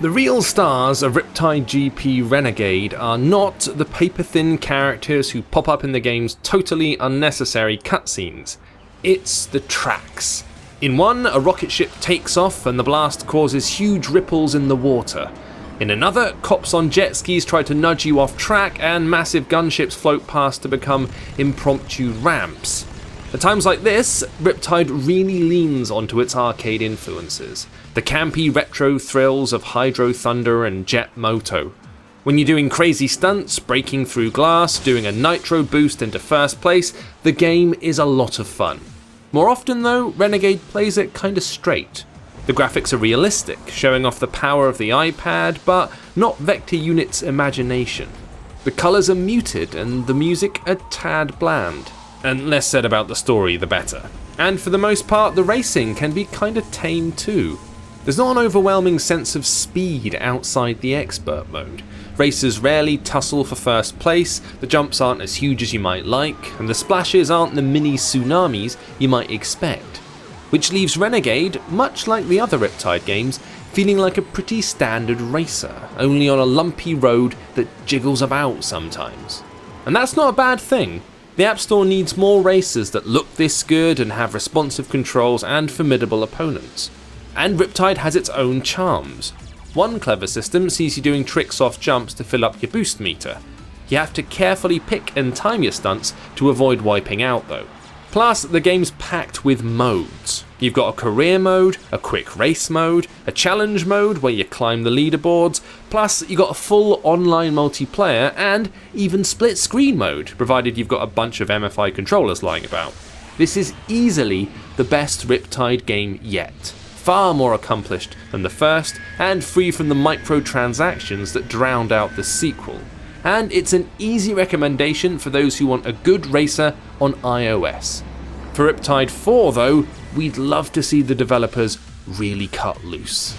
The real stars of Riptide GP Renegade are not the paper-thin characters who pop up in the game's totally unnecessary cutscenes. It's the tracks. In one, a rocket ship takes off and the blast causes huge ripples in the water. In another, cops on jet skis try to nudge you off track and massive gunships float past to become impromptu ramps. At times like this, Riptide really leans onto its arcade influences, the campy retro thrills of Hydro Thunder and Jet Moto. When you're doing crazy stunts, breaking through glass, doing a nitro boost into first place, the game is a lot of fun. More often though, Renegade plays it kinda straight. The graphics are realistic, showing off the power of the iPad, but not Vector Unit's imagination. The colours are muted and the music a tad bland. And less said about the story, the better. And for the most part, the racing can be kinda tame too. There's not an overwhelming sense of speed outside the expert mode. Racers rarely tussle for first place, the jumps aren't as huge as you might like, and the splashes aren't the mini tsunamis you might expect. Which leaves Renegade, much like the other Riptide games, feeling like a pretty standard racer, only on a lumpy road that jiggles about sometimes. And that's not a bad thing. The App Store needs more racers that look this good and have responsive controls and formidable opponents. And Riptide has its own charms. One clever system sees you doing tricks off jumps to fill up your boost meter. You have to carefully pick and time your stunts to avoid wiping out though. Plus, the game's packed with modes. You've got a career mode, a quick race mode, a challenge mode where you climb the leaderboards, plus you got a full online multiplayer and even split screen mode, provided you've got a bunch of MFI controllers lying about. This is easily the best Riptide game yet. Far more accomplished than the first and free from the microtransactions that drowned out the sequel. And it's an easy recommendation for those who want a good racer on iOS. For Riptide 4 though, we'd love to see the developers really cut loose.